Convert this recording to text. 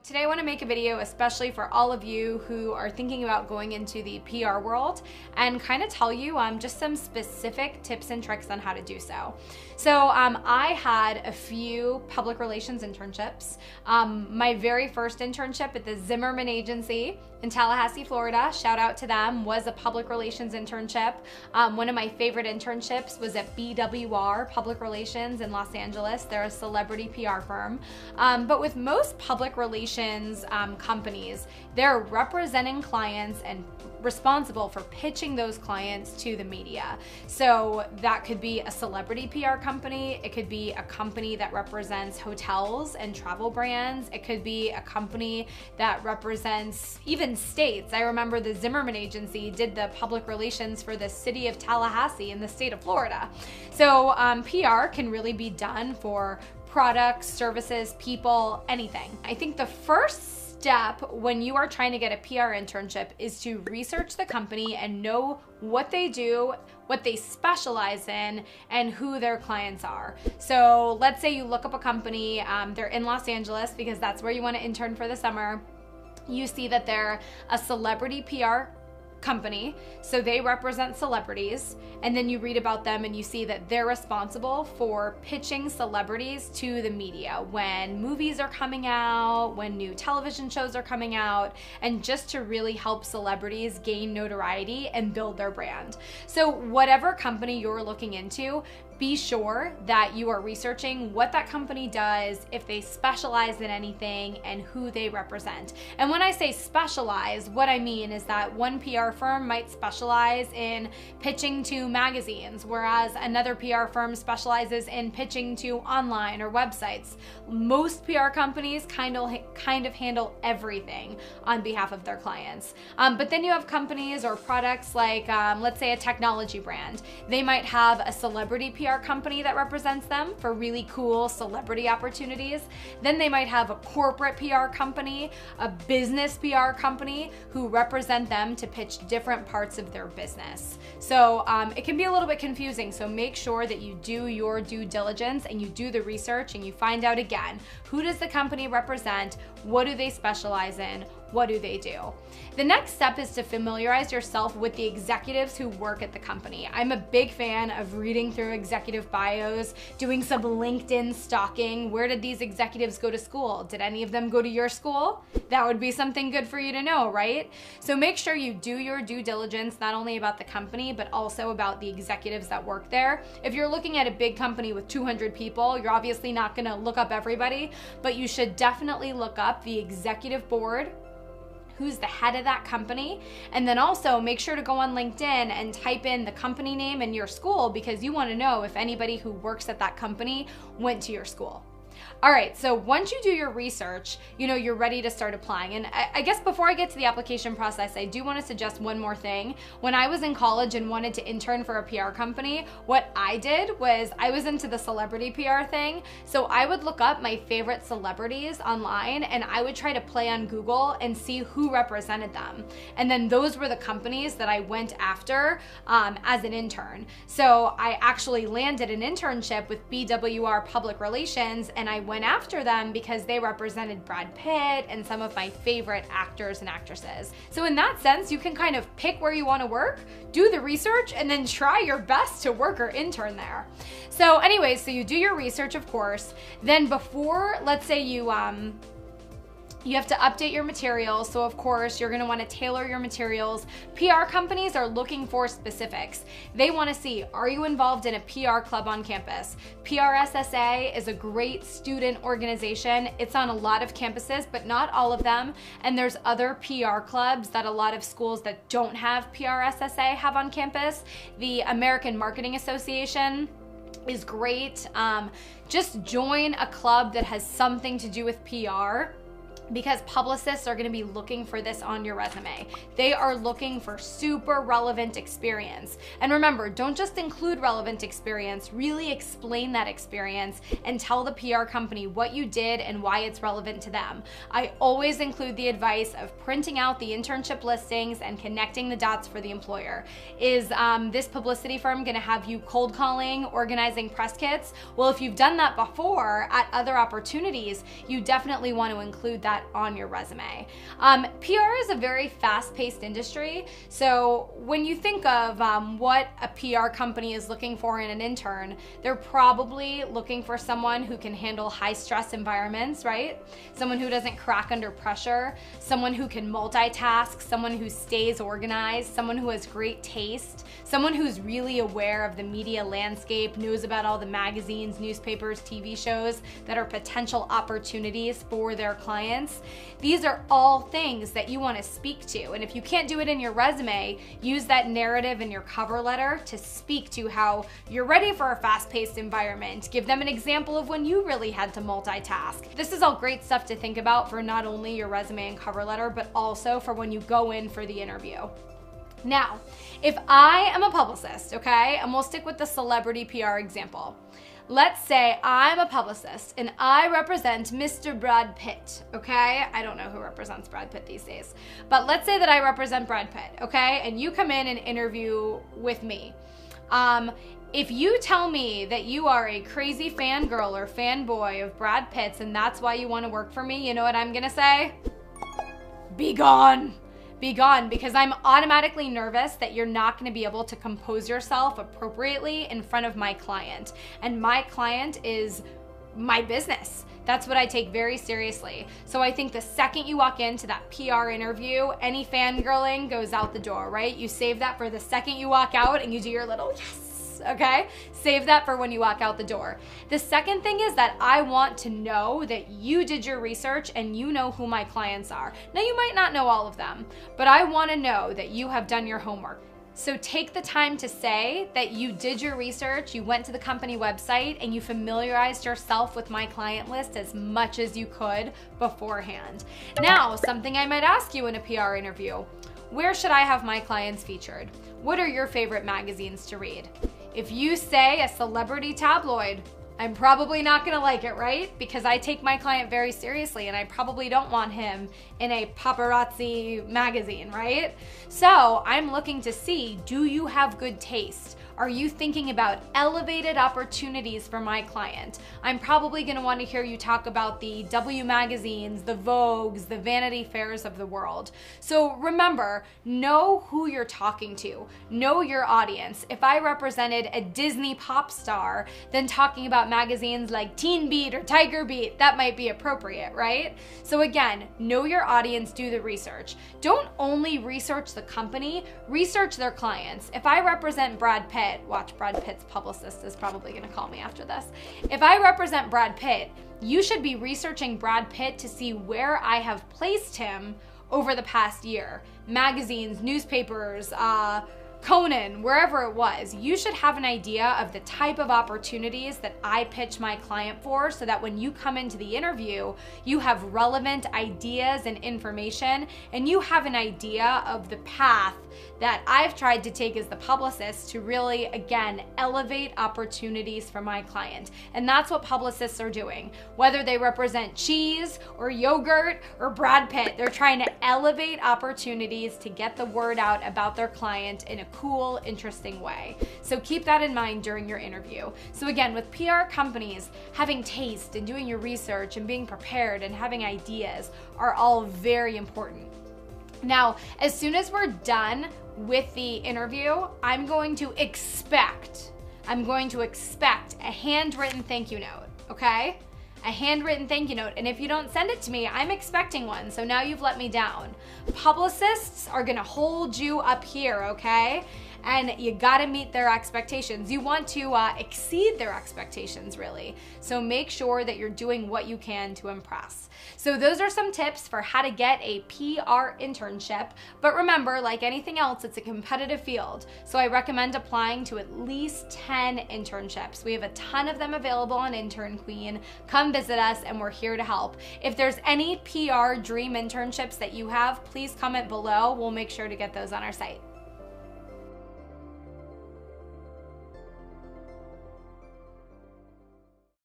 Today I want to make a video especially for all of you who are thinking about going into the PR world and kind of tell you just some specific tips and tricks on how to do so. So I had a few public relations internships. My very first internship at the Zimmerman Agency in Tallahassee, Florida, shout out to them, was a public relations internship. One of my favorite internships was at BWR Public Relations in Los Angeles. They're a celebrity PR firm. But with most public relations companies, they're representing clients and responsible for pitching those clients to the media. So that could be a celebrity PR company. It could be a company that represents hotels and travel brands. It could be a company that represents even states. I remember the Zimmerman Agency did the public relations for the city of Tallahassee in the state of Florida. So PR can really be done for products, services, people, anything. I think the first step when you are trying to get a PR internship is to research the company and know what they do, what they specialize in, and who their clients are. So let's say you look up a company, they're in Los Angeles because that's where you want to intern for the summer. You see that they're a celebrity PR company, so they represent celebrities, and then you read about them and you see that they're responsible for pitching celebrities to the media when movies are coming out, when new television shows are coming out, and just to really help celebrities gain notoriety and build their brand. So whatever company you're looking into, be sure that you are researching what that company does, if they specialize in anything, and who they represent. And when I say specialize, what I mean is that one PR firm might specialize in pitching to magazines, whereas another PR firm specializes in pitching to online or websites. Most PR companies kind of handle everything on behalf of their clients. But then you have companies or products like, let's say a technology brand. They might have a celebrity PR company that represents them for really cool celebrity opportunities. Then they might have a corporate PR company, a business PR company who represent them to pitch different parts of their business. So it can be a little bit confusing. So make sure that you do your due diligence and you do the research and you find out again, who does the company represent? What do they specialize in? What do they do? The next step is to familiarize yourself with the executives who work at the company. I'm a big fan of reading through executive bios, doing some LinkedIn stalking. Where did these executives go to school? Did any of them go to your school? That would be something good for you to know, right? So make sure you do your due diligence, not only about the company, but also about the executives that work there. If you're looking at a big company with 200 people, you're obviously not gonna look up everybody, but you should definitely look up the executive board, who's the head of that company, and then also make sure to go on LinkedIn and type in the company name and your school, because you want to know if anybody who works at that company went to your school. All right, so once you do your research, you're ready to start applying. And I guess before I get to the application process, I do want to suggest one more thing. When I was in college and wanted to intern for a PR company, what I did was I was into the celebrity PR thing. So I would look up my favorite celebrities online and I would try to play on Google and see who represented them. And then those were the companies that I went after as an intern. So I actually landed an internship with BWR Public Relations, and I went after them because they represented Brad Pitt and some of my favorite actors and actresses. So in that sense, you can kind of pick where you want to work, do the research, and then try your best to work or intern there. So anyways, so you do your research, of course. Then before, let's say you have to update your materials. So of course, you're gonna wanna tailor your materials. PR companies are looking for specifics. They wanna see, are you involved in a PR club on campus? PRSSA is a great student organization. It's on a lot of campuses, but not all of them. And there's other PR clubs that a lot of schools that don't have PRSSA have on campus. The American Marketing Association is great. Just join a club that has something to do with PR, because publicists are gonna be looking for this on your resume. They are looking for super relevant experience. And remember, don't just include relevant experience, really explain that experience and tell the PR company what you did and why it's relevant to them. I always include the advice of printing out the internship listings and connecting the dots for the employer. Is this publicity firm gonna have you cold calling, organizing press kits? Well, if you've done that before at other opportunities, you definitely want to include that that on your resume. PR is a very fast-paced industry, so when you think of what a PR company is looking for in an intern, they're probably looking for someone who can handle high-stress environments, right? Someone who doesn't crack under pressure, someone who can multitask, someone who stays organized, someone who has great taste, someone who's really aware of the media landscape, knows about all the magazines, newspapers, TV shows that are potential opportunities for their clients. These are all things that you want to speak to. And if you can't do it in your resume, use that narrative in your cover letter to speak to how you're ready for a fast-paced environment. Give them an example of when you really had to multitask. This is all great stuff to think about for not only your resume and cover letter, but also for when you go in for the interview. Now, if I am a publicist, okay, and we'll stick with the celebrity PR example. Let's say I'm a publicist and I represent Mr. Brad Pitt, okay? I don't know who represents Brad Pitt these days, but let's say that I represent Brad Pitt, okay? And you come in and interview with me. If you tell me that you are a crazy fangirl or fanboy of Brad Pitt's and that's why you want to work for me, you know what I'm gonna say? Be gone. Be gone, because I'm automatically nervous that you're not gonna be able to compose yourself appropriately in front of my client. And my client is my business. That's what I take very seriously. So I think the second you walk into that PR interview, any fangirling goes out the door, right? You save that for the second you walk out and you do your little yes. Okay? Save that for when you walk out the door. The second thing is that I want to know that you did your research and you know who my clients are. Now, you might not know all of them, but I want to know that you have done your homework. So take the time to say that you did your research, you went to the company website, and you familiarized yourself with my client list as much as you could beforehand. Now, something I might ask you in a PR interview: where should I have my clients featured? What are your favorite magazines to read? If you say a celebrity tabloid, I'm probably not gonna like it, right? Because I take my client very seriously and I probably don't want him in a paparazzi magazine, right? So I'm looking to see, do you have good taste? Are you thinking about elevated opportunities for my client? I'm probably gonna want to hear you talk about the W magazines, the Vogues, the Vanity Fairs of the world. So remember, know who you're talking to. Know your audience. If I represented a Disney pop star, then talking about magazines like Teen Beat or Tiger Beat, that might be appropriate, right? So again, know your audience, do the research. Don't only research the company, research their clients. If I represent Brad Pitt, watch, Brad Pitt's publicist is probably gonna call me after this. If I represent Brad Pitt, you should be researching Brad Pitt to see where I have placed him over the past year. Magazines, newspapers, Conan, wherever it was. You should have an idea of the type of opportunities that I pitch my client for, so that when you come into the interview, you have relevant ideas and information, and you have an idea of the path that I've tried to take as the publicist to really, again, elevate opportunities for my client. And that's what publicists are doing. Whether they represent cheese or yogurt or Brad Pitt, they're trying to elevate opportunities to get the word out about their client in a cool, interesting way. So keep that in mind during your interview. So again, with PR companies, having taste and doing your research and being prepared and having ideas are all very important. Now, as soon as we're done with the interview, I'm going to expect a handwritten thank you note, okay? A handwritten thank you note. And if you don't send it to me, I'm expecting one. So now you've let me down. Publicists are gonna hold you up here, okay? And you gotta meet their expectations. You want to exceed their expectations, really. So make sure that you're doing what you can to impress. So those are some tips for how to get a PR internship. But remember, like anything else, it's a competitive field. So I recommend applying to at least 10 internships. We have a ton of them available on Intern Queen. Come visit us and we're here to help. If there's any PR dream internships that you have, please comment below. We'll make sure to get those on our site.